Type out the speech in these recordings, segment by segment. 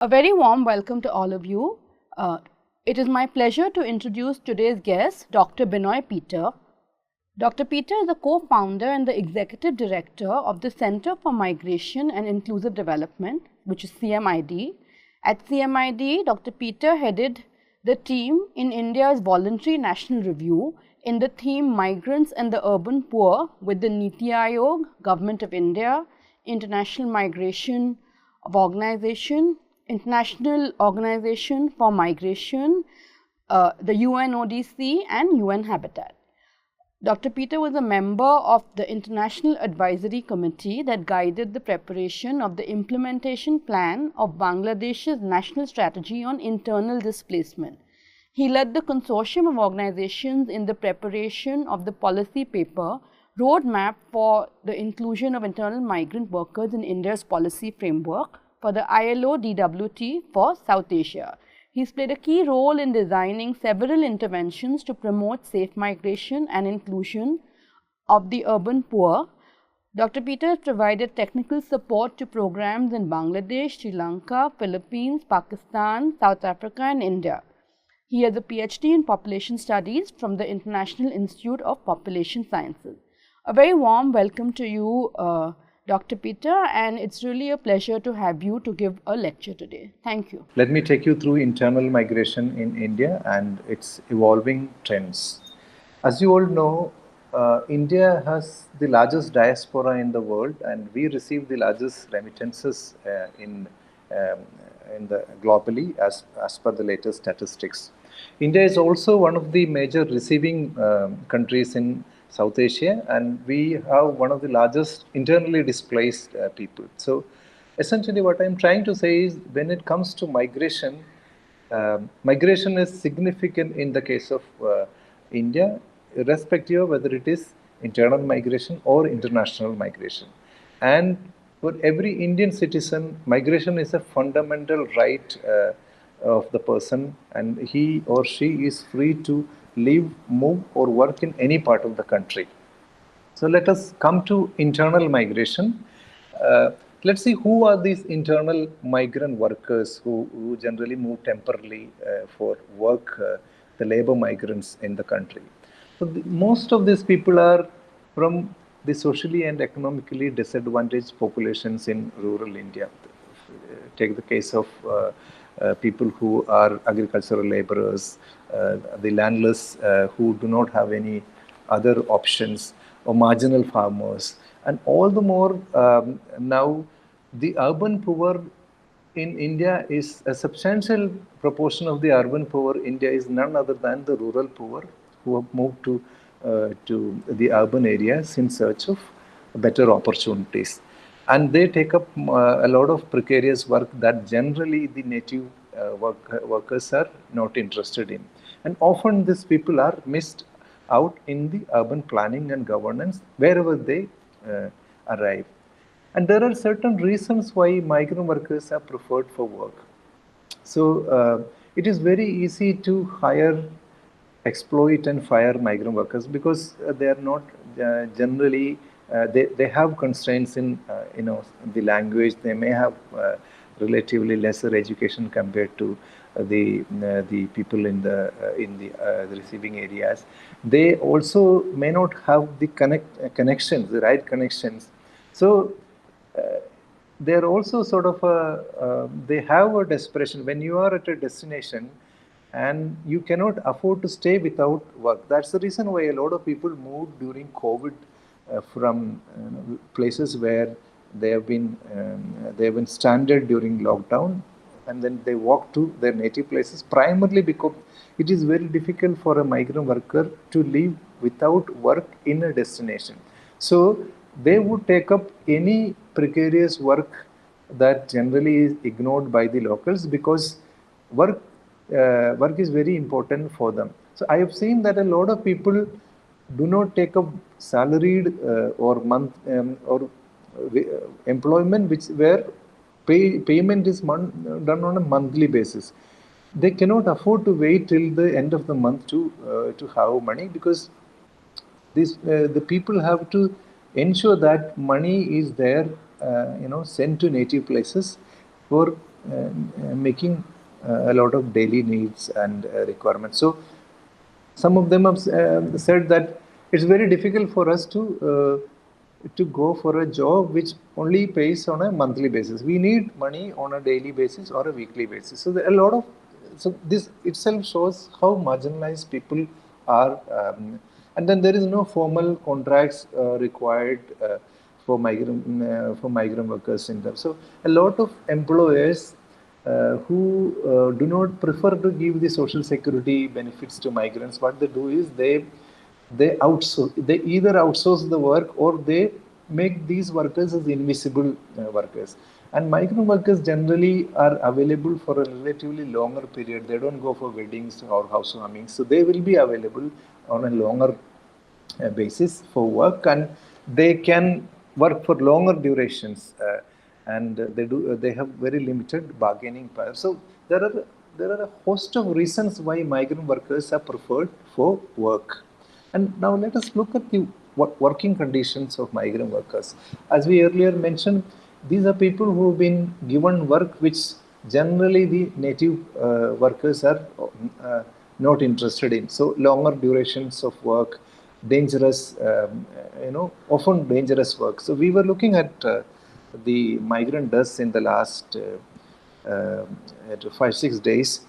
A very warm welcome to all of you. It is my pleasure to introduce today's guest, Dr. Binoy Peter. Dr. Peter is a co-founder and the executive director of the Center for Migration and Inclusive Development, which is CMID. At CMID, Dr. Peter headed the team in India's voluntary national review in the theme Migrants and the Urban Poor with the Niti Aayog, Government of India, International Migration Organization, International Organization for Migration, the UNODC and UN Habitat. Dr. Peter was a member of the International Advisory Committee that guided the preparation of the implementation plan of Bangladesh's National Strategy on Internal Displacement. He led the consortium of organizations in the preparation of the policy paper Roadmap for the Inclusion of Internal Migrant Workers in India's Policy Framework for the ILO DWT for South Asia. He's played a key role in designing several interventions to promote safe migration and inclusion of the urban poor. Dr. Peter has provided technical support to programs in Bangladesh, Sri Lanka, Philippines, Pakistan, South Africa and India. He has a PhD in Population Studies from the International Institute of Population Sciences. A very warm welcome to you, Dr. Peter, and it's really a pleasure to have you to give a lecture today. Thank you. Let me take you through internal migration in India and its evolving trends. As you all know, India has the largest diaspora in the world, and we receive the largest remittances globally as per the latest statistics. India is also one of the major receiving countries in South Asia, and we have one of the largest internally displaced people. So essentially what I'm trying to say is, when it comes to migration, migration is significant in the case of India, irrespective of whether it is internal migration or international migration. And for every Indian citizen, migration is a fundamental right of the person, and he or she is free to live, move or work in any part of the country. So let us come to internal migration. Let's see who are these internal migrant workers who generally move temporarily for work, the labor migrants in the country. So most of these people are from the socially and economically disadvantaged populations in rural India. Take the case of people who are agricultural laborers, the landless who do not have any other options, or marginal farmers. And all the more now, the urban poor in India is a substantial proportion of the urban poor. India is none other than the rural poor who have moved to the urban areas in search of better opportunities. And they take up a lot of precarious work that generally the native workers are not interested in. And often these people are missed out in the urban planning and governance wherever they arrive. And there are certain reasons why migrant workers are preferred for work. So it is very easy to hire, exploit and fire migrant workers because they are not generally they have constraints in the language. They may have relatively lesser education compared to the people in the receiving areas. They also may not have the connections, the right connections. So they are also sort of they have a desperation when you are at a destination and you cannot afford to stay without work. That's the reason why a lot of people moved during COVID from places where they have been stranded during lockdown, and then they walk to their native places, primarily because it is very difficult for a migrant worker to live without work in a destination. So they would take up any precarious work that generally is ignored by the locals, because work is very important for them. So I have seen that a lot of people do not take up salaried or employment where payment is done on a monthly basis. They cannot afford to wait till the end of the month to have money, because the people have to ensure that money is there, sent to native places for making a lot of daily needs and requirements. So some of them have said that it's very difficult for us to go for a job which only pays on a monthly basis. We need money on a daily basis or a weekly basis. So there are a lot of, so this itself shows how marginalized people are, and then there is no formal contracts required for migrant workers in them. So a lot of employers who do not prefer to give the social security benefits to migrants, what they do is they outsource. They either outsource the work or they make these workers as invisible workers. And migrant workers generally are available for a relatively longer period. They don't go for weddings or housewarming, so they will be available on a longer basis for work, and they can work for longer durations, and they have very limited bargaining power. So there are a host of reasons why migrant workers are preferred for work. And now let us look at the working conditions of migrant workers. As we earlier mentioned, these are people who have been given work which generally the native workers are not interested in. So longer durations of work, dangerous, often dangerous work. So we were looking at the migrant deaths in the last 5-6 days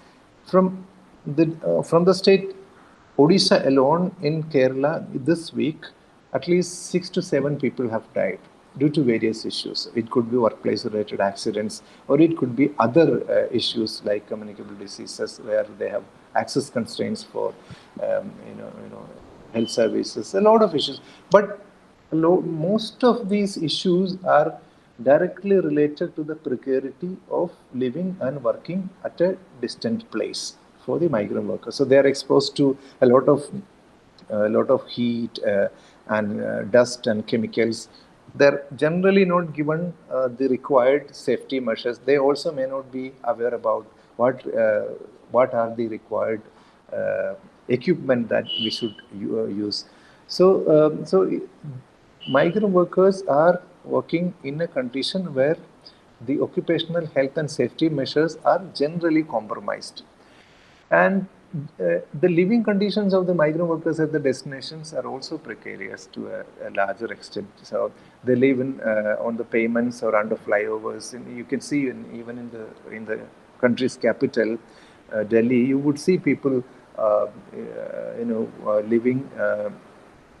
from the state Odisha alone in Kerala this week. At least 6 to 7 people have died due to various issues. It could be workplace-related accidents, or it could be other issues like communicable diseases where they have access constraints for, health services. A lot of issues, but most of these issues are directly related to the precarity of living and working at a distant place for the migrant workers. So they are exposed to a lot of heat and dust and chemicals. They're generally not given the required safety measures. They also may not be aware about what are the required equipment that we should use. So migrant workers are working in a condition where the occupational health and safety measures are generally compromised. And the living conditions of the migrant workers at the destinations are also precarious to a larger extent. So they live on the pavements or under flyovers. And you can see even in the country's capital, Delhi, you would see people living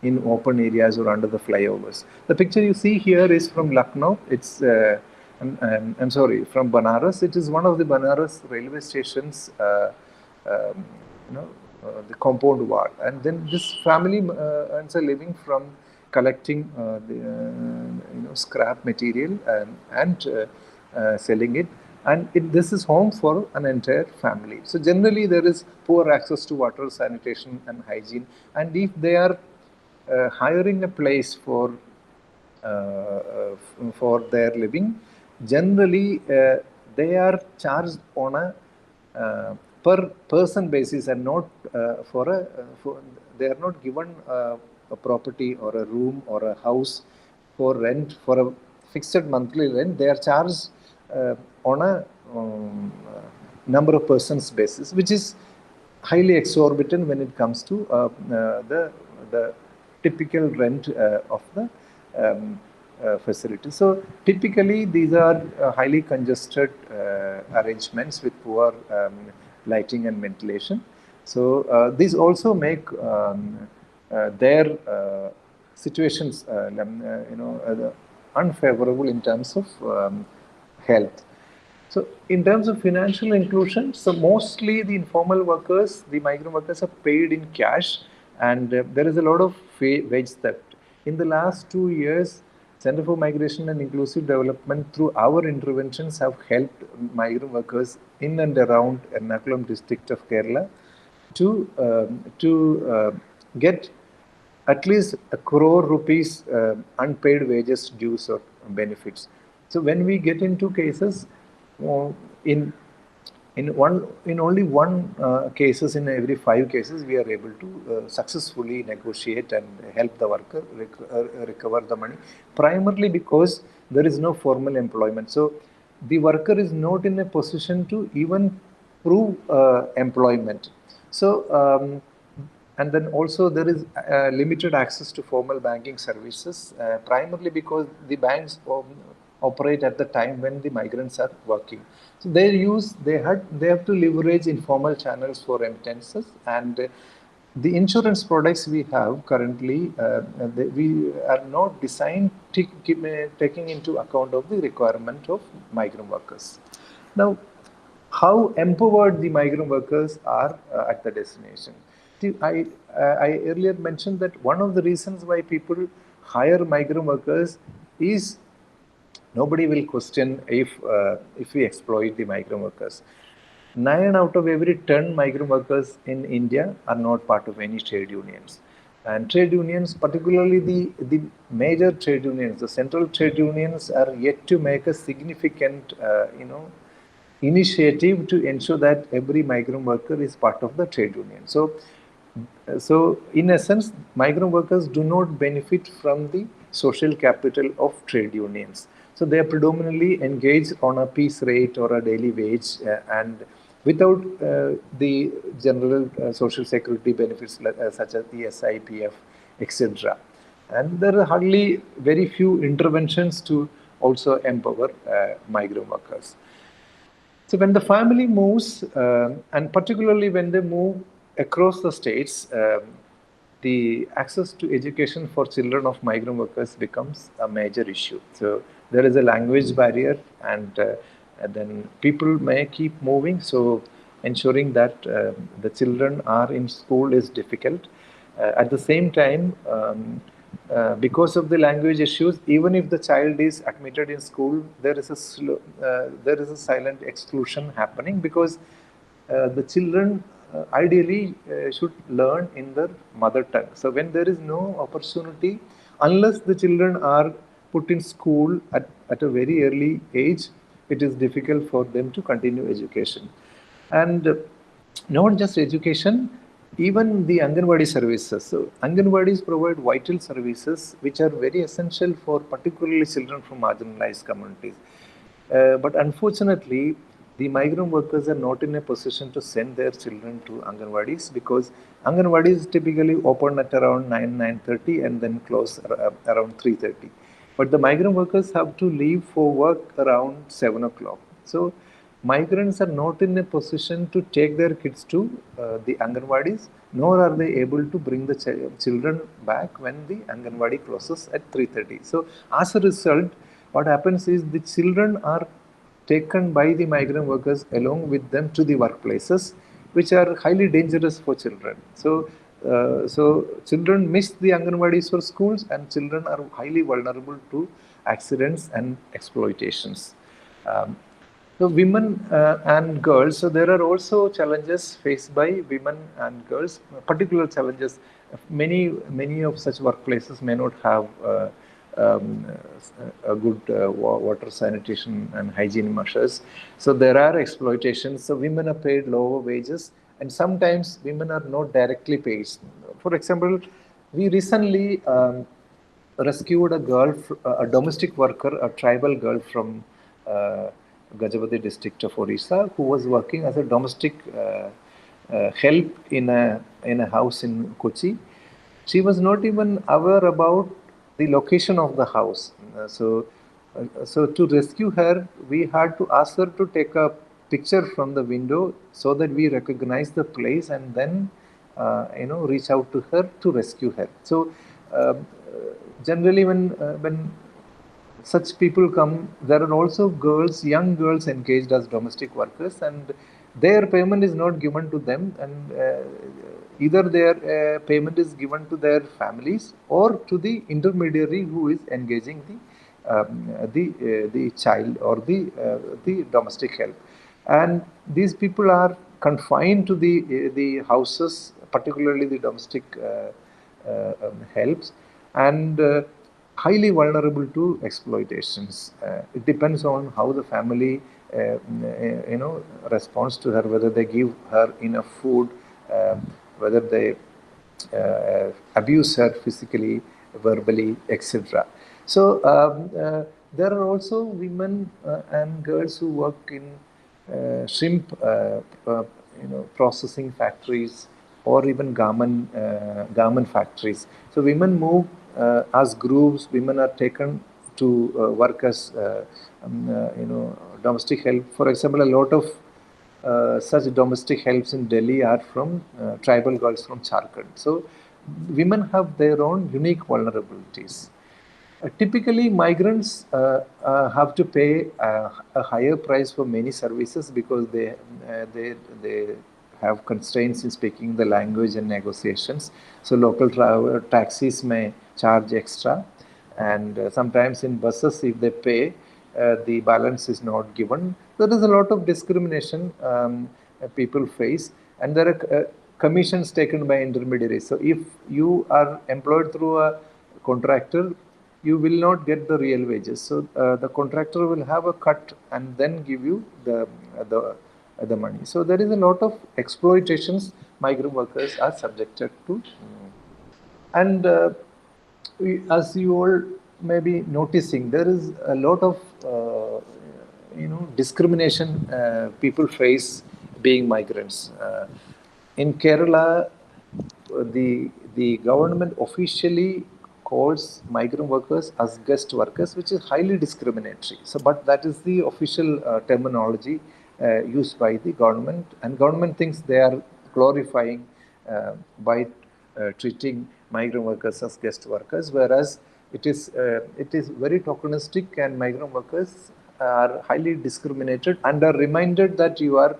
in open areas or under the flyovers. The picture you see here is from Lucknow. It's I'm sorry, from Banaras. It is one of the Banaras railway stations. The compound wall, and then this family earns a living from collecting the scrap material and selling it, and this is home for an entire family. So generally there is poor access to water, sanitation and hygiene, and if they are hiring a place for their living, generally they are charged on a per person basis, and not they are not given a property or a room or a house for rent for a fixed monthly rent. They are charged on a number of persons basis, which is highly exorbitant when it comes to the typical rent of the facility. So typically these are highly congested arrangements with poor lighting and ventilation. So these also make their situations unfavorable in terms of health. So in terms of financial inclusion, so mostly the informal workers, the migrant workers, are paid in cash, and there is a lot of wage theft. In the last 2 years, Center for Migration and Inclusive Development, through our interventions, have helped migrant workers in and around Ernakulam district of Kerala to get at least 1 crore rupees unpaid wages, dues or benefits. So when we get into cases, in only one cases in every 5 cases, we are able to successfully negotiate and help the worker recover the money, primarily because there is no formal employment. So the worker is not in a position to even prove employment. So, and then also there is limited access to formal banking services, primarily because the banks operate at the time when the migrants are working. So they have to leverage informal channels for remittances, and the insurance products we have currently, we are not designed taking into account of the requirement of migrant workers. Now, how empowered the migrant workers are at the destination. See, I earlier mentioned that one of the reasons why people hire migrant workers is nobody will question if we exploit the migrant workers. 9 out of every 10 migrant workers in India are not part of any trade unions. And trade unions, particularly the major trade unions, the central trade unions, are yet to make a significant, initiative to ensure that every migrant worker is part of the trade union. So in essence, migrant workers do not benefit from the social capital of trade unions. So they are predominantly engaged on a piece rate or a daily wage, and without the general social security benefits such as the SIPF, etc. And there are hardly very few interventions to also empower migrant workers. So when the family moves, and particularly when they move across the states, the access to education for children of migrant workers becomes a major issue. So there is a language barrier, and then people may keep moving. So ensuring that the children are in school is difficult. At the same time, because of the language issues, even if the child is admitted in school, there is a silent exclusion happening, because the children ideally should learn in their mother tongue. So when there is no opportunity, unless the children are put in school at a very early age, it is difficult for them to continue education. And not just education, even the Anganwadi services. So Anganwadis provide vital services which are very essential for particularly children from marginalized communities. But unfortunately, the migrant workers are not in a position to send their children to Anganwadis, because Anganwadis typically open at around 9:30 and then close around 3:30. But the migrant workers have to leave for work around 7 o'clock. So migrants are not in a position to take their kids to the Anganwadis, nor are they able to bring the children back when the Anganwadi closes at 3:30. So as a result, what happens is the children are taken by the migrant workers along with them to the workplaces, which are highly dangerous for children. So children miss the Anganwadis for schools, and children are highly vulnerable to accidents and exploitations. So women and girls, so there are also challenges faced by women and girls, particular challenges. Many of such workplaces may not have um, a good water sanitation and hygiene measures. So there are exploitations. So women are paid lower wages, and sometimes women are not directly paid. For example, we recently rescued a girl, a domestic worker, a tribal girl from Gajapati district of Orissa, who was working as a domestic help in a house in Kochi. She was not even aware about the location of the house. So to rescue her, we had to ask her to take a picture from the window so that we recognize the place, and then reach out to her to rescue her. So generally, when such people come, there are also girls, young girls engaged as domestic workers, and their payment is not given to them, and either their payment is given to their families or to the intermediary who is engaging the child or the domestic help. And these people are confined to the houses, particularly the domestic helps, and highly vulnerable to exploitations. It depends on how the family, responds to her, whether they give her enough food, whether they abuse her physically, verbally, etc. So There are also women and girls who work in shrimp processing factories or even garment factories. So women move as groups. Women are taken to work as domestic help. For example, a lot of such domestic helps in Delhi are from tribal girls from Jharkhand. So women have their own unique vulnerabilities. Typically, migrants have to pay a higher price for many services because they have constraints in speaking the language and negotiations. So local taxis may charge extra, and sometimes in buses, if they pay, the balance is not given. There is a lot of discrimination people face, and there are commissions taken by intermediaries. So if you are employed through a contractor, you will not get the real wages. So the contractor will have a cut and then give you the money. So there is a lot of exploitations migrant workers are subjected to. And as you all may be noticing, there is a lot of discrimination people face being migrants. In Kerala, the government officially calls migrant workers as guest workers, which is highly discriminatory. So, but that is the official terminology used by the government, and government thinks they are glorifying by treating migrant workers as guest workers, whereas it is very tokenistic, and migrant workers are highly discriminated and are reminded that you are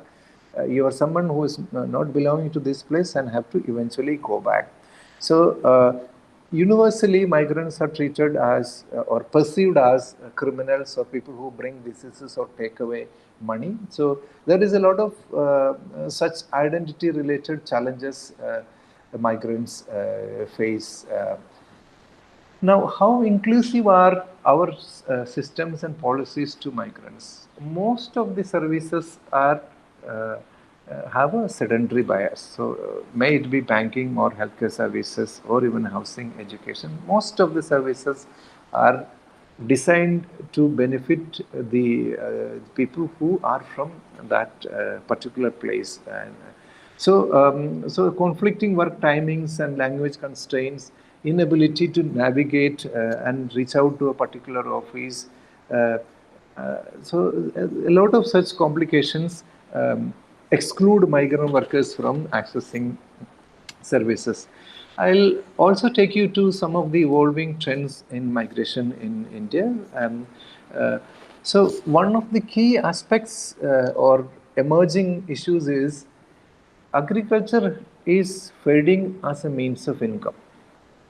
someone who is not belonging to this place and have to eventually go back. So universally, migrants are treated as or perceived as criminals or people who bring diseases or take away money. So there is a lot of such identity-related challenges the migrants face. Now, how inclusive are our systems and policies to migrants? Most of the services are have a sedentary bias. So, may it be banking or healthcare services or even housing, education, most of the services are designed to benefit the people who are from that particular place. And so conflicting work timings and language constraints, inability to navigate and reach out to a particular office. So a lot of such complications exclude migrant workers from accessing services. I'll also take you to some of the evolving trends in migration in India. So one of the key aspects or emerging issues is agriculture is fading as a means of income.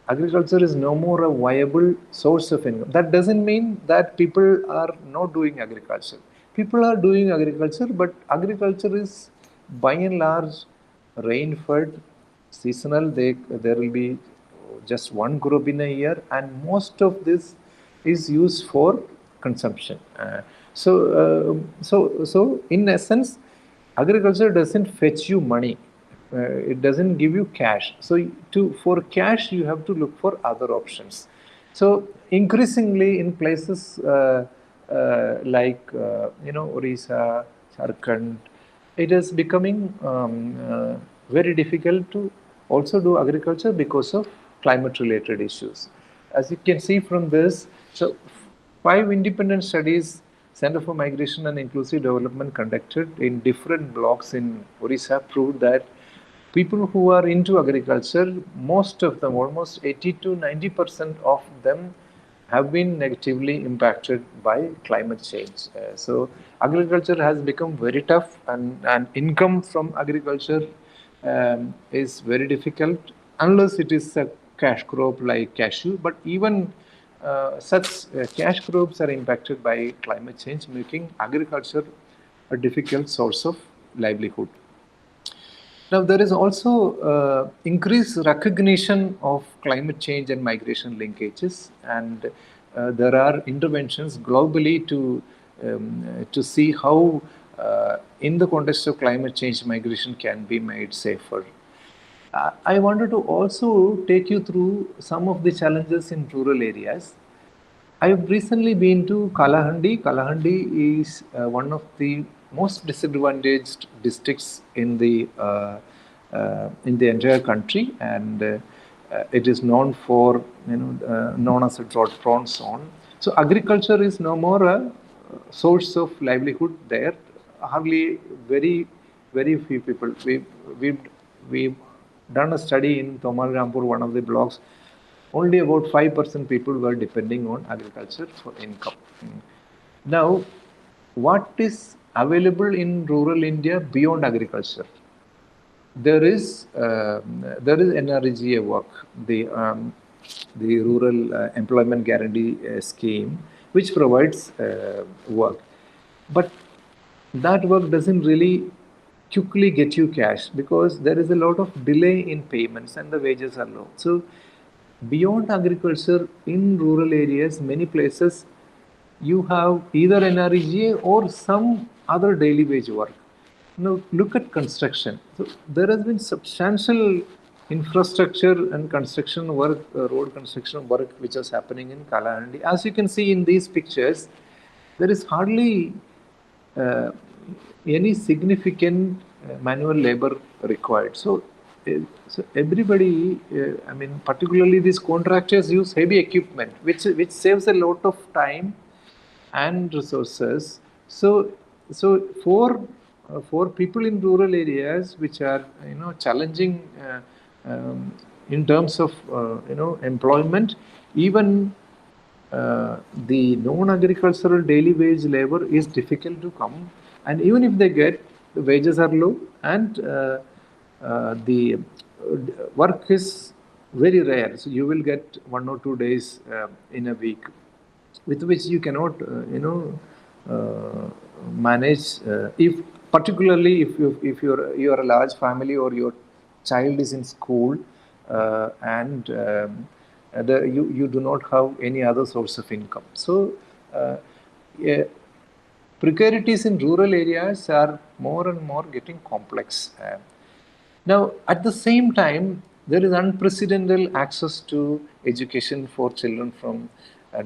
Agriculture is no more a viable source of income. That doesn't mean that people are not doing agriculture. People are doing agriculture, but agriculture is by and large rain-fed, seasonal. There will be just one crop in a year, and most of this is used for consumption. So in essence, agriculture doesn't fetch you money. It doesn't give you cash. So for cash, you have to look for other options. So increasingly in places like Orissa, Jharkhand, it is becoming very difficult to also do agriculture because of climate-related issues. As you can see from this, so 5 independent studies Center for Migration and Inclusive Development conducted in different blocks in Orissa proved that people who are into agriculture, most of them, almost 80 to 90% of them, have been negatively impacted by climate change. So agriculture has become very tough, and income from agriculture is very difficult unless it is a cash crop like cashew. But even such cash crops are impacted by climate change, making agriculture a difficult source of livelihood. Now, there is also increased recognition of climate change and migration linkages, and there are interventions globally to see how, in the context of climate change, migration can be made safer. I wanted to also take you through some of the challenges in rural areas. I've recently been to Kalahandi. Kalahandi is one of the most disadvantaged districts in the entire country, and it is known for known as a drought-prone zone. So agriculture is no more a source of livelihood there. Hardly very few people. We've done a study in Tomal Rampur, one of the blocks. Only about 5% people were depending on agriculture for income. Now, what is available in rural India beyond agriculture? There is NREGA work, the Rural Employment Guarantee Scheme, which provides work, but that work doesn't really quickly get you cash because there is a lot of delay in payments and the wages are low. So beyond agriculture in rural areas, many places you have either NREGA or some other daily wage work. Now look at construction. So there has been substantial infrastructure and construction work, road construction work, which is happening in Kalahandi. As you can see in these pictures, there is hardly uh, any significant manual labor required. So everybody, I mean, particularly these contractors use heavy equipment, which saves a lot of time and resources. So for people in rural areas which are challenging in terms of employment, even the non-agricultural daily wage labor is difficult to come, and even if they get, the wages are low, and the work is very rare. So you will get 1 or 2 days in a week, with which you cannot, manage. If particularly if you're a large family or your child is in school, and you do not have any other source of income. So yeah, precarities in rural areas are more and more getting complex. Now, at the same time, there is unprecedented access to education for children from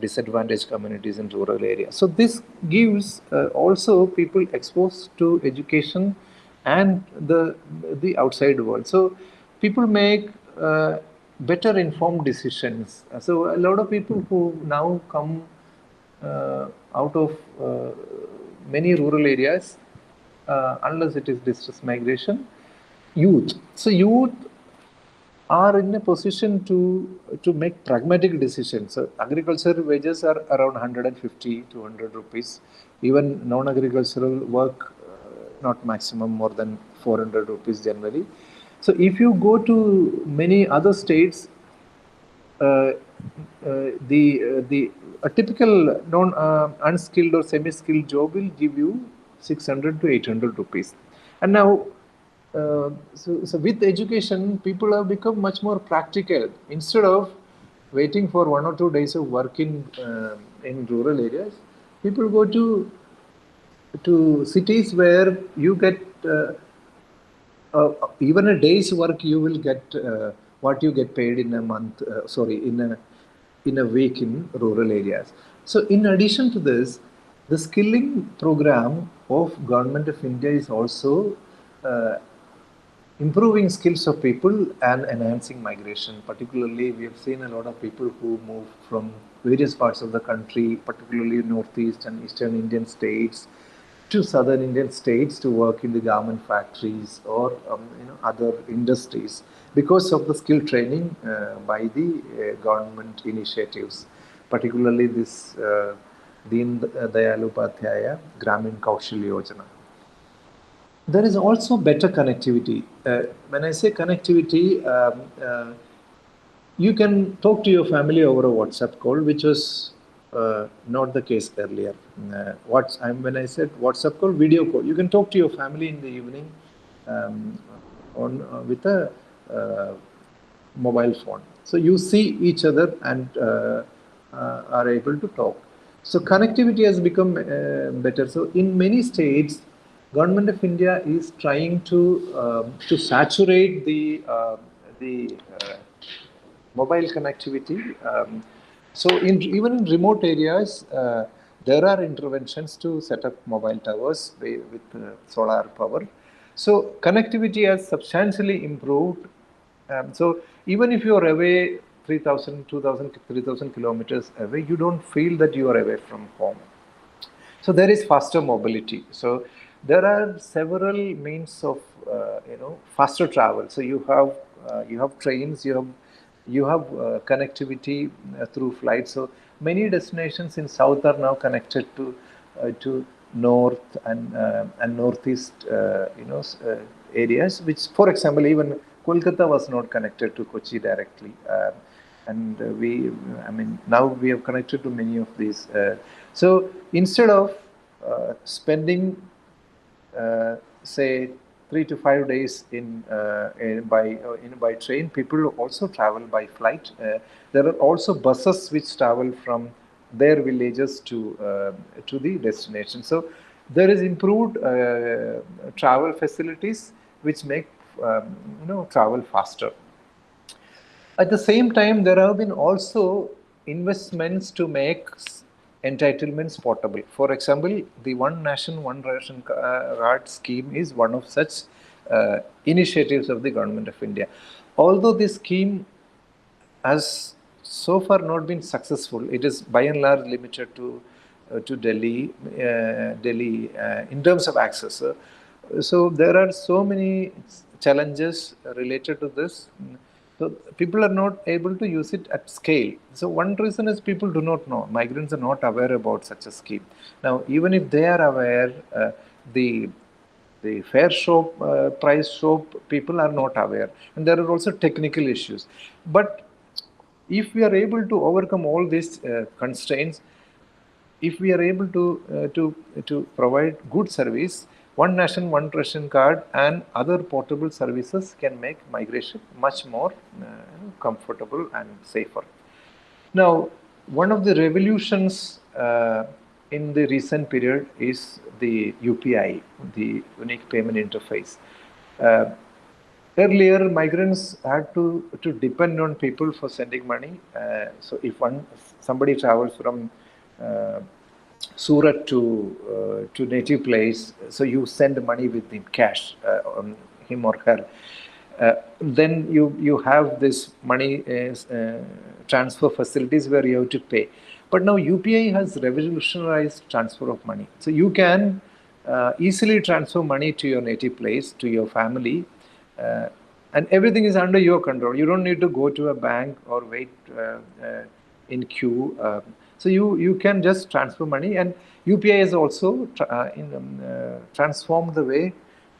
disadvantaged communities in rural areas. So this gives also people exposed to education and the outside world. So people make better informed decisions. So a lot of people who now come out of many rural areas, unless it is distress migration, youth. So youth are in a position to make pragmatic decisions. So agriculture wages are around 150 to 100 rupees. Even non-agricultural work, not maximum more than 400 rupees generally. So if you go to many other states, the a typical non unskilled or semi-skilled job will give you 600 to 800 rupees. And now, so with education, people have become much more practical. Instead of waiting for 1 or 2 days of work in rural areas, people go to cities where you get even a day's work, you will get what you get paid in a month. In a week in rural areas. So, in addition to this, the skilling program of Government of India is also uh, improving skills of people and enhancing migration. Particularly, we have seen a lot of people who move from various parts of the country, particularly northeast and eastern Indian states, to southern Indian states to work in the garment factories or other industries because of the skill training by the government initiatives, particularly this Deen Dayal Upadhyaya Gramin Kaushal Yojana. There is also better connectivity. When I say connectivity, you can talk to your family over a WhatsApp call, which was not the case earlier. When I said WhatsApp call, video call, you can talk to your family in the evening with a mobile phone. So you see each other and are able to talk. So connectivity has become better. So in many states, Government of India is trying to saturate the mobile connectivity. So even in remote areas, there are interventions to set up mobile towers with solar power. So connectivity has substantially improved. So even if you are away 3,000, 2,000, 3,000 kilometers away, you don't feel that you are away from home. So there is faster mobility. So there are several means of faster travel. So you have trains, you have connectivity through flights. So many destinations in south are now connected to north and northeast areas. Which, for example, even Kolkata was not connected to Kochi directly. And now we have connected to many of these. So instead of spending, say, 3 to 5 days by train, people also travel by flight. There are also buses which travel from their villages to the destination. So there is improved travel facilities which make travel faster. At the same time, there have been also investments to make entitlements portable. For example, the One Nation, One Ration Card scheme is one of such initiatives of the Government of India. Although this scheme has so far not been successful, it is by and large limited to Delhi in terms of access. So there are so many challenges related to this. So people are not able to use it at scale. So one reason is people do not know. Migrants are not aware about such a scheme. Now, even if they are aware, the fair shop, price shop, people are not aware. And there are also technical issues. But if we are able to overcome all these constraints, if we are able to provide good service, One Nation, One Ration Card and other portable services can make migration much more comfortable and safer. Now, one of the revolutions in the recent period is the UPI, the Unique Payment Interface. Earlier, migrants had to depend on people for sending money. So if somebody travels from Surat to native place, so you send money with him cash on him or her. Then you have this money transfer facilities where you have to pay. But now UPI has revolutionized transfer of money. So you can easily transfer money to your native place, to your family, and everything is under your control. You don't need to go to a bank or wait in queue. So you can just transfer money, and UPI has also transformed the way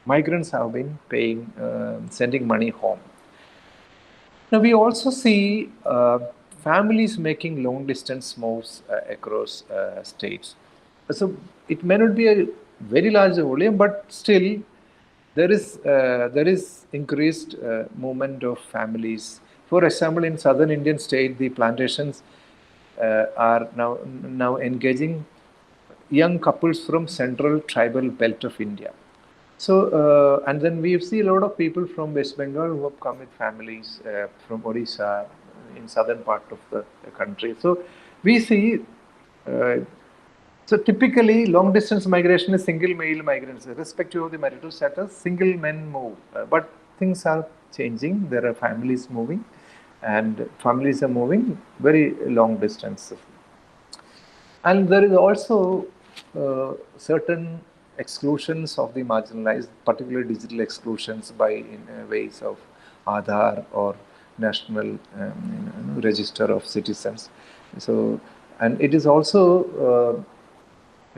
migrants have been paying, sending money home. Now we also see families making long distance moves across states. So it may not be a very large volume, but still there is increased movement of families. For example, in southern Indian state, the plantations are now engaging young couples from central tribal belt of India. So, and then we see a lot of people from West Bengal who have come with families from Odisha in southern part of the country. So, we see, so typically long distance migration is single male migrants, irrespective of the marital status, single men move. But things are changing, there are families moving, and families are moving very long distances. And there is also certain exclusions of the marginalized, particularly digital exclusions by ways of Aadhaar or National Register of Citizens. So, and it is also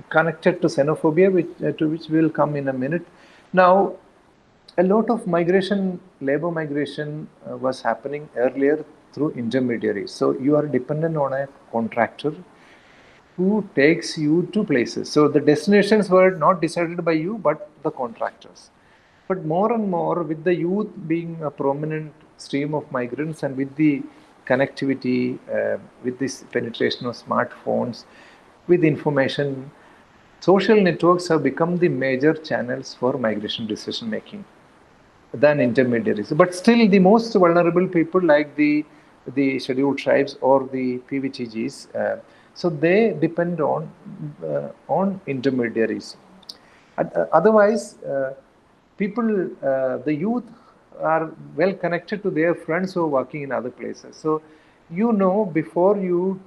connected to xenophobia, to which we will come in a minute. Now, a lot of migration, labor migration was happening earlier through intermediaries. So you are dependent on a contractor who takes you to places. So the destinations were not decided by you, but the contractors. But more and more, with the youth being a prominent stream of migrants and with the connectivity, with this penetration of smartphones, with information, social networks have become the major channels for migration decision making than intermediaries. But still, the most vulnerable people, like the the scheduled tribes or the PVTGs. So they depend on intermediaries. Otherwise, people, the youth are well connected to their friends who are working in other places. So, before you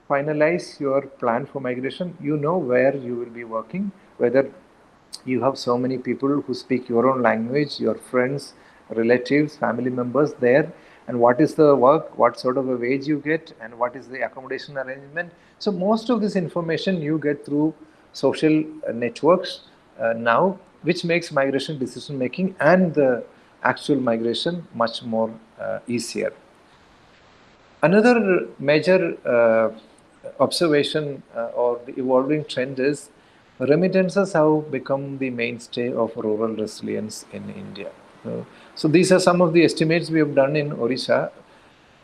finalize your plan for migration, where you will be working, whether you have so many people who speak your own language, your friends, relatives, family members there, and what is the work, what sort of a wage you get, and what is the accommodation arrangement. So most of this information you get through social networks now, which makes migration decision making and the actual migration much more easier. Another major observation or the evolving trend is remittances have become the mainstay of rural resilience in India. So these are some of the estimates we have done in Orissa.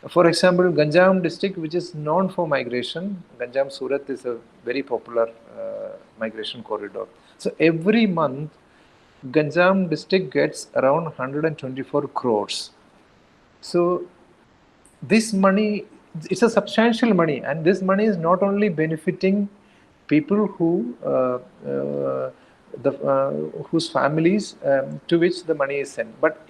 For example, Ganjam district, which is known for migration, Ganjam Surat is a very popular migration corridor. So every month, Ganjam district gets around 124 crores. So this money, it's a substantial money, and this money is not only benefiting people whose families to which the money is sent, but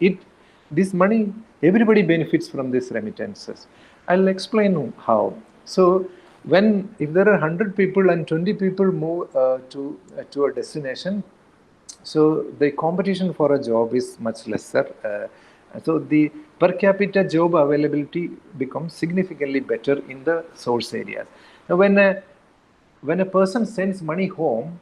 this money, everybody benefits from these remittances. I'll explain how. So if there are 100 people and 20 people move to a destination, so the competition for a job is much lesser. So the per capita job availability becomes significantly better in the source areas. Now, when a person sends money home,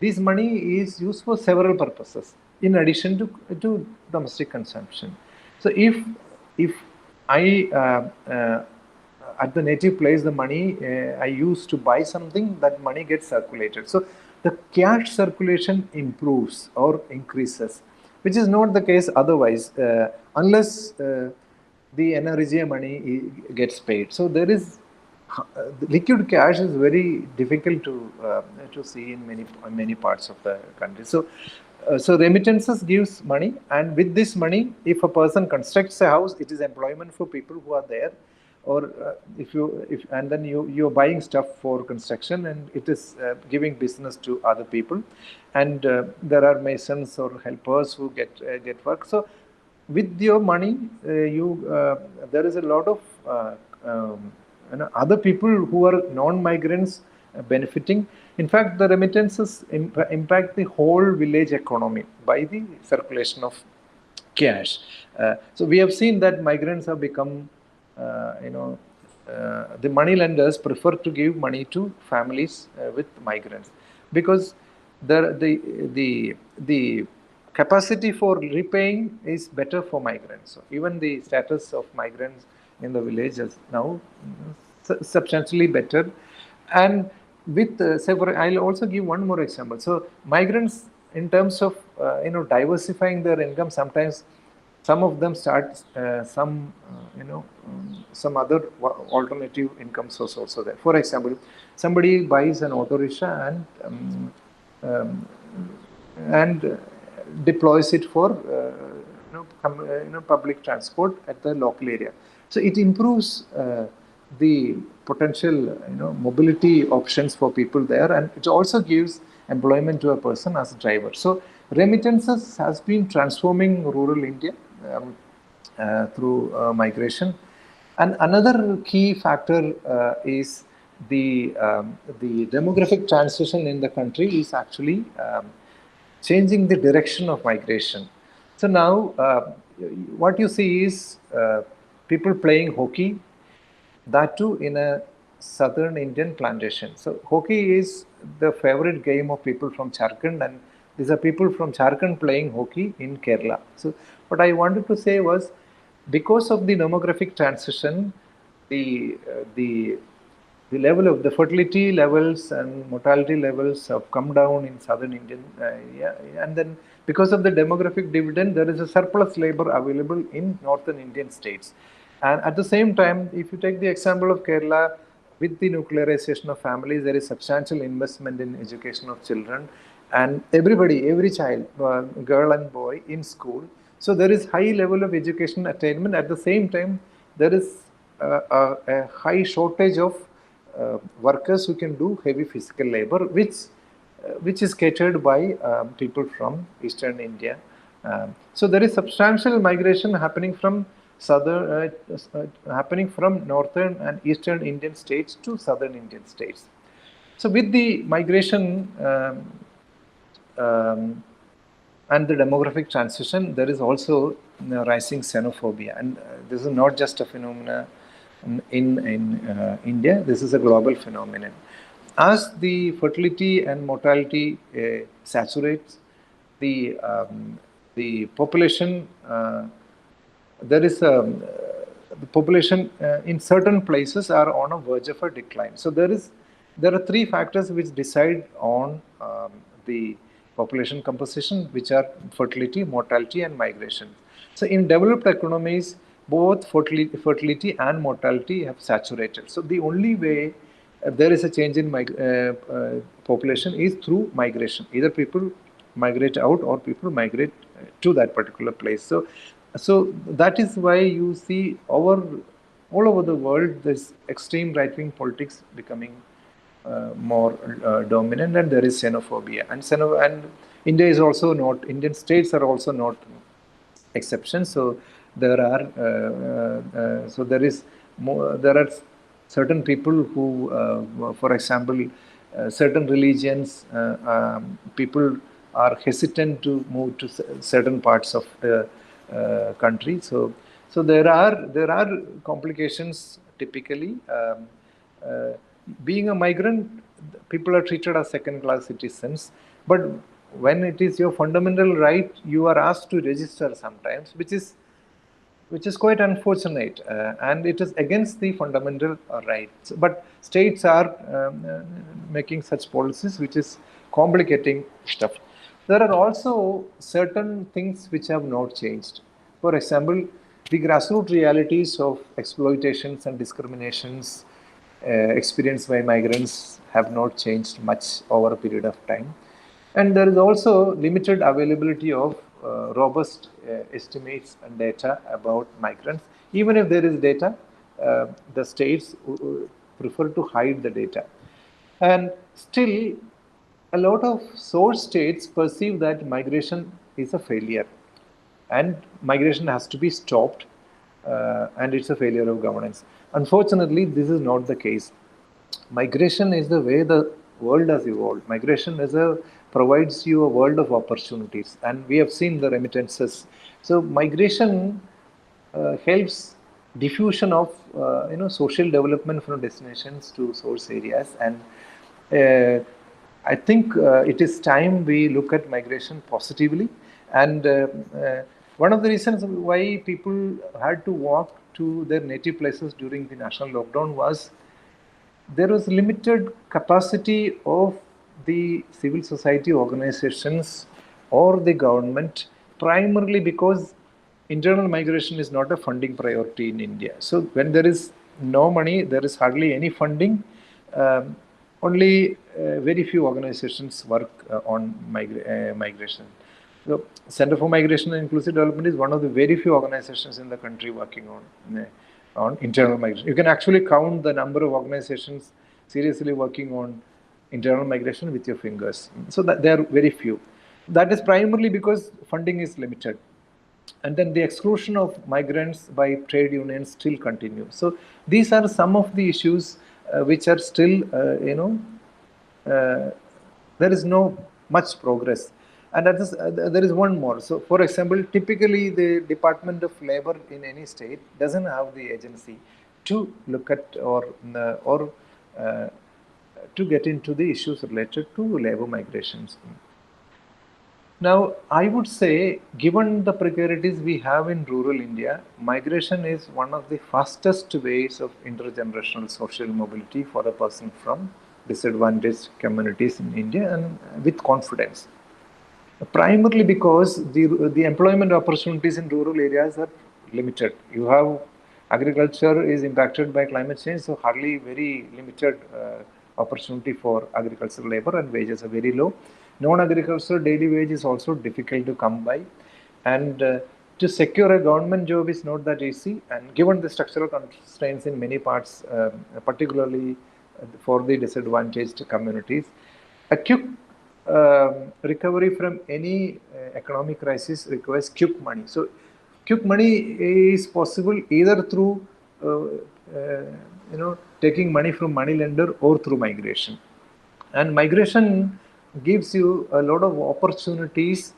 this money is used for several purposes in addition to domestic consumption. So if I at the native place, the money I use to buy something, that money gets circulated. So the cash circulation improves or increases, which is not the case otherwise, unless the NREGA money gets paid. So there is liquid cash is very difficult to see in many parts of the country. So remittances gives money, and with this money, if a person constructs a house, it is employment for people who are there. Or and then you're buying stuff for construction, and it is giving business to other people, and there are masons or helpers who get work. So with your money, there is a lot of other people who are non-migrants benefiting. In fact, the remittances impact the whole village economy by the circulation of cash. So we have seen that migrants have become the money lenders prefer to give money to families with migrants, because the capacity for repaying is better for migrants. So even the status of migrants in the village is now substantially better. And with I'll also give one more example. So migrants, in terms of diversifying their income, sometimes some of them start some other alternative income source also there. For example, somebody buys an auto rickshaw and deploys it for public transport at the local area. So it improves the potential mobility options for people there, and it also gives employment to a person as a driver. So remittances has been transforming rural India through migration. And another key factor is the demographic transition in the country is actually changing the direction of migration. So now what you see is people playing hockey, that too in a southern Indian plantation. So hockey is the favorite game of people from Jharkhand, and these are people from Jharkhand playing hockey in Kerala. So what I wanted to say was, because of the demographic transition, the level of the fertility levels and mortality levels have come down in southern Indian and then because of the demographic dividend, there is a surplus labor available in northern Indian states. And at the same time, if you take the example of Kerala, with the nuclearization of families, there is substantial investment in education of children, and every child, girl and boy, in school. So there is high level of education attainment. At the same time, there is a high shortage of workers who can do heavy physical labor, which is catered by people from Eastern India. So there is substantial migration happening from happening from northern and eastern Indian states to southern Indian states. So with the migration and the demographic transition, there is also rising xenophobia, and this is not just a phenomenon in India. This is a global phenomenon. As the fertility and mortality saturates, the population there is a the population in certain places are on a verge of a decline. So there are three factors which decide on the population composition, which are fertility, mortality, and migration. So in developed economies, both fertility and mortality have saturated. So the only way there is a change in population is through migration. Either people migrate out or people migrate to that particular place. So that is why you see all over the world this extreme right-wing politics becoming more dominant, and there is xenophobia. And India is also not, Indian states are also not exceptions. So there are there are certain people who, for example, certain religions, people are hesitant to move to certain parts of the country. So there are complications typically. Being a migrant, people are treated as second-class citizens, but when it is your fundamental right, you are asked to register sometimes, which is quite unfortunate, and it is against the fundamental rights. But states are making such policies, which is complicating stuff. There are also certain things which have not changed. For example, the grassroots realities of exploitations and discriminations experienced by migrants have not changed much over a period of time. And there is also limited availability of robust estimates and data about migrants. Even if there is data, the states prefer to hide the data. And still, a lot of source states perceive that migration is a failure and migration has to be stopped, and it's a failure of governance. Unfortunately, this is not the case. Migration is the way the world has evolved. Migration provides you a world of opportunities, and we have seen the remittances. So migration helps diffusion of social development from destinations to source areas, and I think it is time we look at migration positively. And one of the reasons why people had to walk to their native places during the national lockdown was there was limited capacity of the civil society organizations or the government, primarily because internal migration is not a funding priority in India. So when there is no money, there is hardly any funding. Only very few organizations work on migration. So Center for Migration and Inclusive Development is one of the very few organizations in the country working on internal migration. You can actually count the number of organizations seriously working on internal migration with your fingers. So that there are very few. That is primarily because funding is limited. And then the exclusion of migrants by trade unions still continue. So these are some of the issues which are still, there is no much progress. And there is one more. So, for example, typically the Department of Labor in any state doesn't have the agency to look at or to get into the issues related to labor migrations. Now, I would say, given the precarities we have in rural India, migration is one of the fastest ways of intergenerational social mobility for a person from disadvantaged communities in India, and with confidence. Primarily because the employment opportunities in rural areas are limited. You have agriculture is impacted by climate change, so hardly very limited opportunity for agricultural labor, and wages are very low. Non-agricultural daily wage is also difficult to come by, and to secure a government job is not that easy, and given the structural constraints in many parts, particularly for the disadvantaged communities, a quick recovery from any economic crisis requires quick money. So, quick money is possible either through taking money from money lender or through migration. And migration gives you a lot of opportunities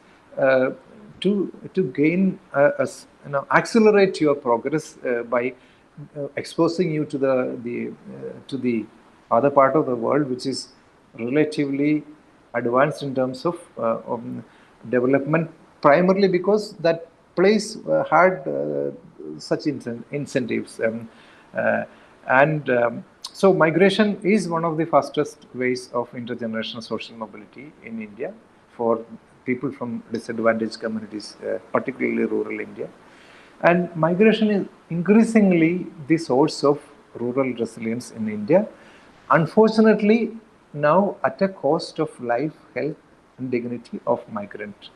to gain accelerate your progress by exposing you to the other part of the world, which is relatively advanced in terms of development, primarily because that place had such incentives. So migration is one of the fastest ways of intergenerational social mobility in India for people from disadvantaged communities, particularly rural India. And migration is increasingly the source of rural resilience in India. Unfortunately, now at a cost of life, health, and dignity of migrant.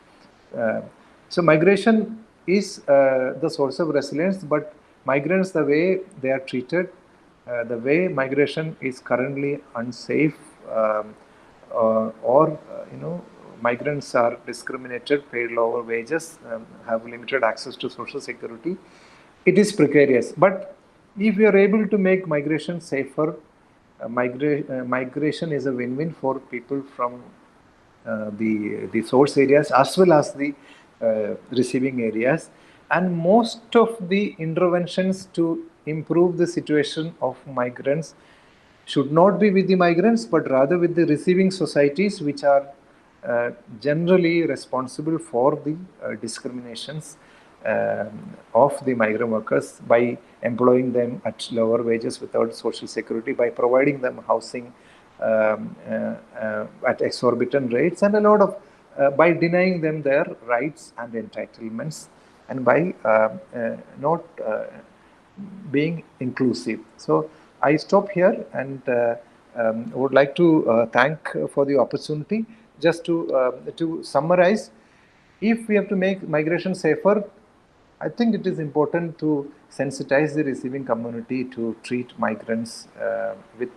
So migration is the source of resilience, but migrants, the way they are treated, the way migration is currently unsafe, migrants are discriminated, paid lower wages, have limited access to social security. It is precarious. But if we are able to make migration safer, migration is a win-win for people from the source areas as well as the receiving areas. And most of the interventions to improve the situation of migrants should not be with the migrants, but rather with the receiving societies, which are generally responsible for the discriminations of the migrant workers by employing them at lower wages without social security, by providing them housing at exorbitant rates, and a lot of by denying them their rights and entitlements, and by not being inclusive. So I stop here and would like to thank for the opportunity. Just to summarize, if we have to make migration safer, I think it is important to sensitize the receiving community to treat migrants with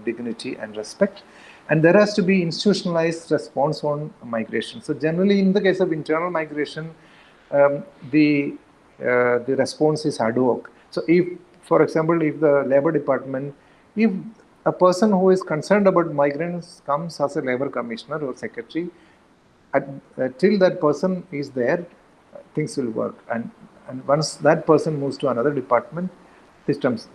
dignity and respect. And there has to be institutionalized response on migration. So generally, in the case of internal migration, the response is ad hoc. So if, for example, if the Labor Department, if a person who is concerned about migrants comes as a Labor Commissioner or Secretary, till that person is there, things will work. And once that person moves to another department, systems,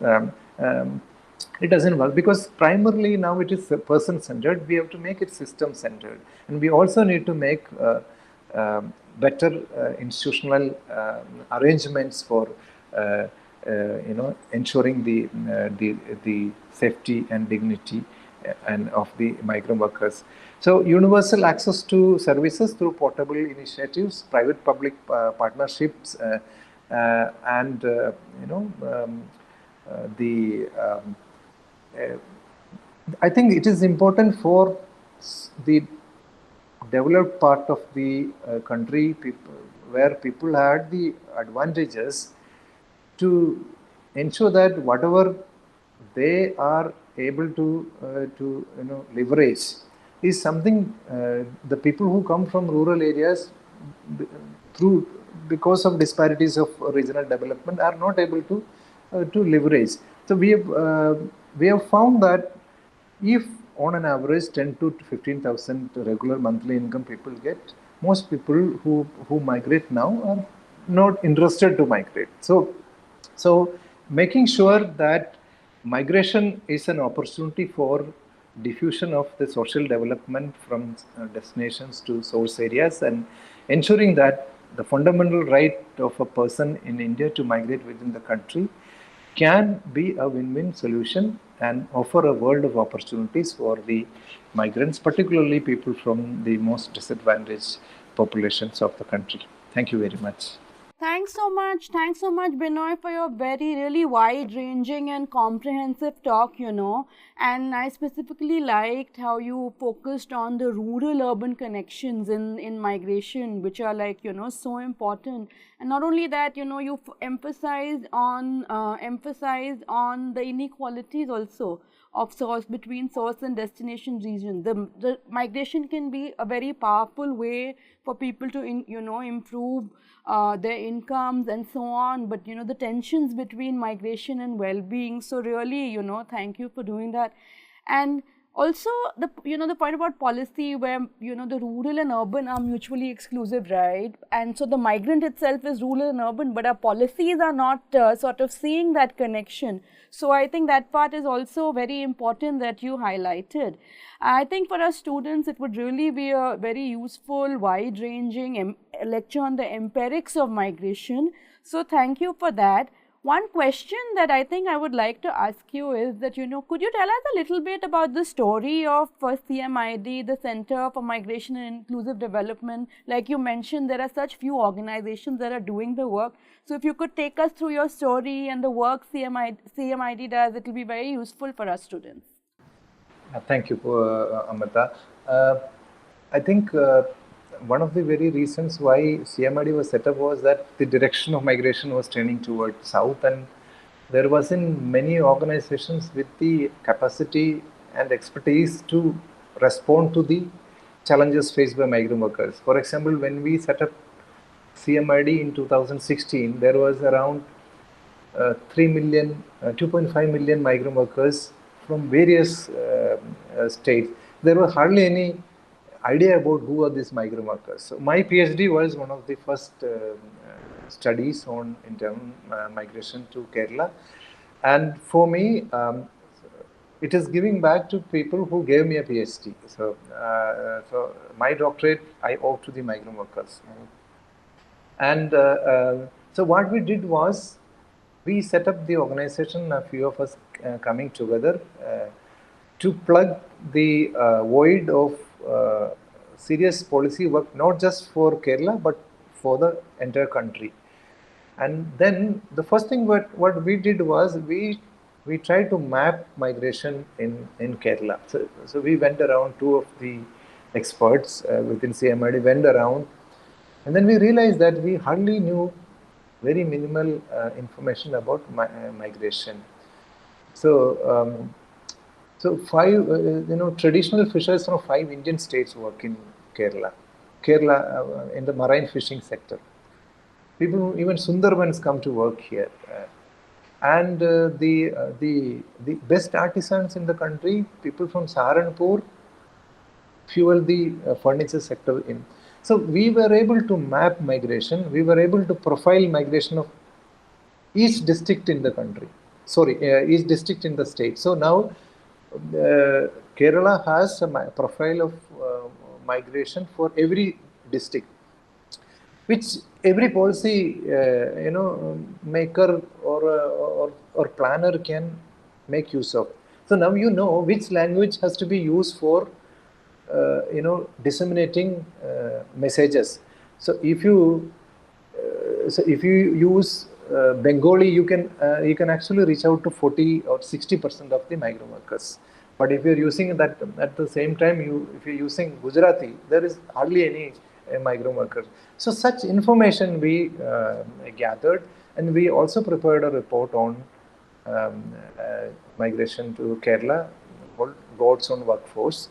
it doesn't work, because primarily now it is person-centered. We have to make it system-centered. And we also need to make better institutional arrangements for ensuring the safety and dignity and of the migrant workers. So universal access to services through portable initiatives, private-public partnerships, and I think it is important for the developed part of the country, where people had the advantages, to ensure that whatever they are able to leverage is something the people who come from rural areas, because of disparities of regional development, are not able to leverage. So we have found that if on an average 10 to 15,000 regular monthly income people get, most people who migrate now are not interested to migrate. So making sure that migration is an opportunity for diffusion of the social development from destinations to source areas, and ensuring that the fundamental right of a person in India to migrate within the country can be a win-win solution and offer a world of opportunities for the migrants, particularly people from the most disadvantaged populations of the country. Thank you very much. Thanks so much. Thanks so much, Binoy, for your really wide-ranging and comprehensive talk, And I specifically liked how you focused on the rural-urban connections in migration, which are so important. And not only that, you emphasized on the inequalities also of source between source and destination region. The migration can be a very powerful way for people to improve their incomes and so on, but the tensions between migration and well-being. So really, thank you for doing that. And also the point about policy where the rural and urban are mutually exclusive, right? And so the migrant itself is rural and urban, but our policies are not sort of seeing that connection. So I think that part is also very important that you highlighted. I think for our students it would really be a very useful, wide-ranging lecture on the empirics of migration. So thank you for that. One question that I think I would like to ask you is that, could you tell us a little bit about the story of CMID, the Center for Migration and Inclusive Development? Like you mentioned, there are such few organizations that are doing the work. So if you could take us through your story and the work CMID does, it will be very useful for our students. Thank you, Amrita. I think one of the very reasons why CMID was set up was that the direction of migration was trending towards south, and there wasn't many organizations with the capacity and expertise to respond to the challenges faced by migrant workers. For example, when we set up CMID in 2016, there was around 2.5 million migrant workers from various states. There was hardly any idea about who are these migrant workers. So my PhD was one of the first studies on internal migration to Kerala, and for me, it is giving back to people who gave me a PhD. So, so my doctorate I owe to the migrant workers. And so what we did was we set up the organization, a few of us coming together to plug the void of serious policy work, not just for Kerala, but for the entire country. And then the first thing what we did was we tried to map migration in Kerala. So we went around, two of the experts within CMID went around, and then we realized that we hardly knew very minimal information about migration. So so five, traditional fishers from 5 Indian states work in Kerala. Kerala in the marine fishing sector. People, even Sundarbans come to work here. And the best artisans in the country, people from Saharanpur, fuel the furniture sector in. So we were able to map migration. We were able to profile migration of each district in the country. Each district in the state. So now Kerala has a profile of migration for every district, which every policy maker or planner can make use of. So now you know which language has to be used for disseminating messages. So if you use Bengali, you can actually reach out to 40 or 60% of the migrant workers. But if you're using that at the same time, if you're using Gujarati, there is hardly any migrant workers. So such information we gathered, and we also prepared a report on migration to Kerala called God's Own Workforce.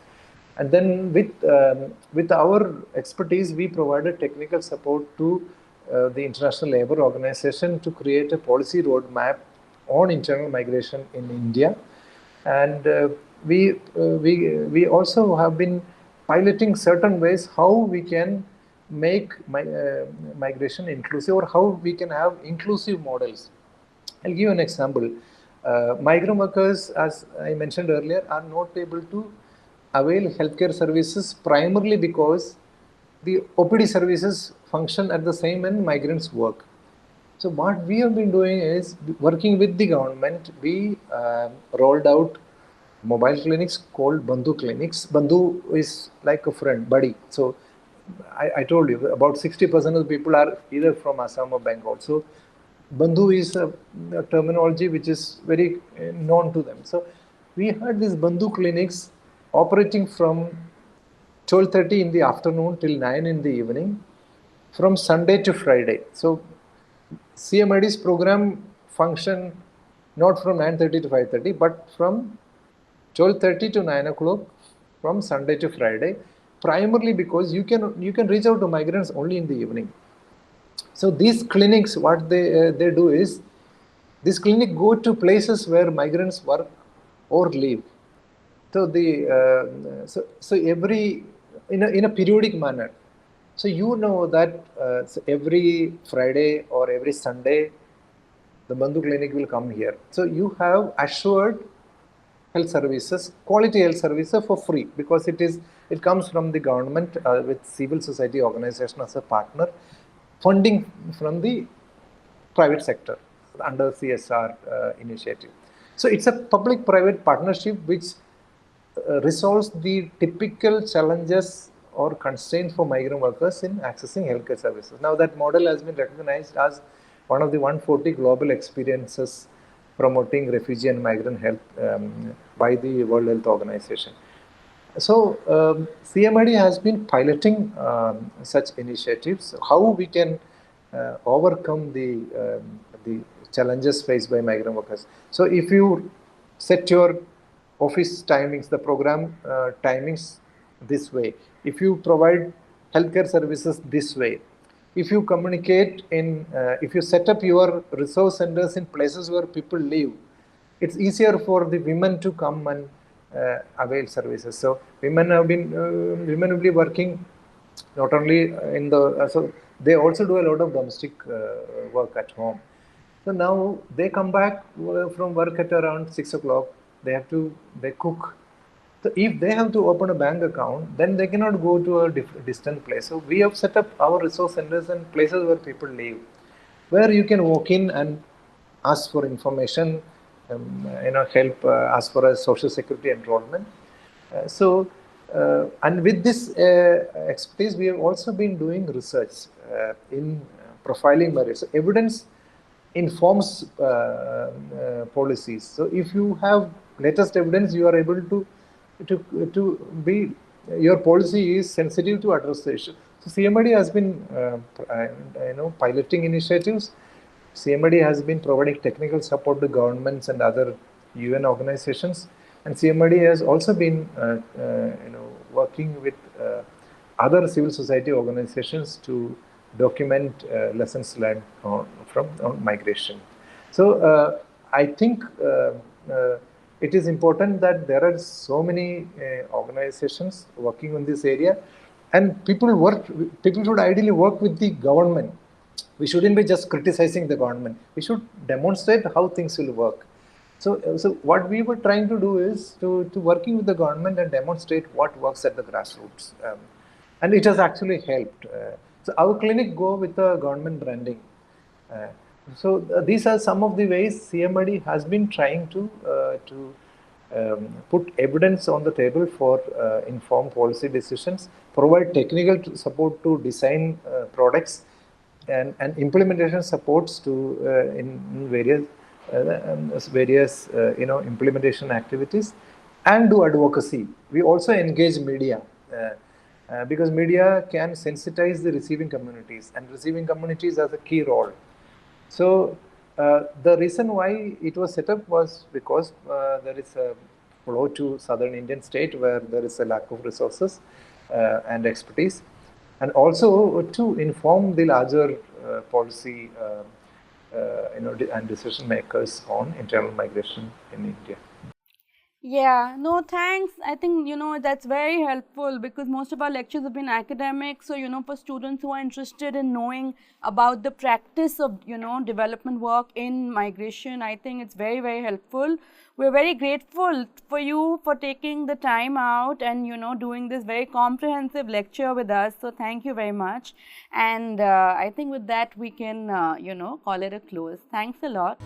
And then with our expertise, we provided technical support to the International Labour Organization to create a policy roadmap on internal migration in India. And we also have been piloting certain ways how we can make migration inclusive, or how we can have inclusive models. I'll give you an example. Migrant workers, as I mentioned earlier, are not able to avail healthcare services primarily because the OPD services function at the same when migrants work. So what we have been doing is, working with the government, we rolled out mobile clinics called Bandhu clinics. Bandhu is like a friend, buddy. So I told you about 60% of the people are either from Assam or Bengal. So Bandhu is a terminology which is very known to them. So we had these Bandhu clinics operating from 12:30 in the afternoon till 9 in the evening, from Sunday to Friday. So CMID's program function not from 9:30 to 5:30, but from 12:30 to 9 o'clock from Sunday to Friday, primarily because you can reach out to migrants only in the evening. So these clinics, what they do is, this clinic go to places where migrants work or live. So so every in a periodic manner. So you know that so every Friday or every Sunday, the Bandhu clinic will come here. So you have assured health services, quality health services for free, because it comes from the government with civil society organization as a partner, funding from the private sector under CSR initiative. So it's a public-private partnership which resolves the typical challenges or constraints for migrant workers in accessing healthcare services. Now that model has been recognized as one of the 140 global experiences promoting refugee and migrant health by the World Health Organization. So CMID has been piloting such initiatives, how we can overcome the challenges faced by migrant workers. So if you set your office timings, the program timings this way, if you provide healthcare services this way, if you communicate if you set up your resource centers in places where people live, it's easier for the women to come and avail services. So women will be working not only in the, so they also do a lot of domestic work at home. So now they come back from work at around 6 o'clock, they cook. So if they have to open a bank account, then they cannot go to a distant place. So we have set up our resource centers in places where people live, where you can walk in and ask for information, help, ask for a social security enrollment. And with this expertise, we have also been doing research in profiling marriage. So evidence informs policies. So if you have latest evidence, you are able to be, your policy is sensitive to address the issue. So CMID has been piloting initiatives. CMID has been providing technical support to governments and other UN organizations, and CMID has also been working with other civil society organizations to document lessons learned on migration. So I think it is important that there are so many organizations working on this area, and people should ideally work with the government. We shouldn't be just criticizing the government. We should demonstrate how things will work. So what we were trying to do is to working with the government and demonstrate what works at the grassroots, and it has actually helped. So our clinic go with the government branding. These are some of the ways CMID has been trying to put evidence on the table for informed policy decisions, provide technical support to design products, and implementation supports to in various implementation activities, and do advocacy. We also engage media. Because media can sensitize the receiving communities, and receiving communities has a key role. So the reason why it was set up was because there is a flow to southern Indian state where there is a lack of resources and expertise, and also to inform the larger policy and decision makers on internal migration in India. Yeah, no, thanks. I think, that's very helpful, because most of our lectures have been academic. So, for students who are interested in knowing about the practice of, development work in migration, I think it's very, very helpful. We're very grateful for you for taking the time out and, doing this very comprehensive lecture with us. So, thank you very much. And I think with that, we can, call it a close. Thanks a lot.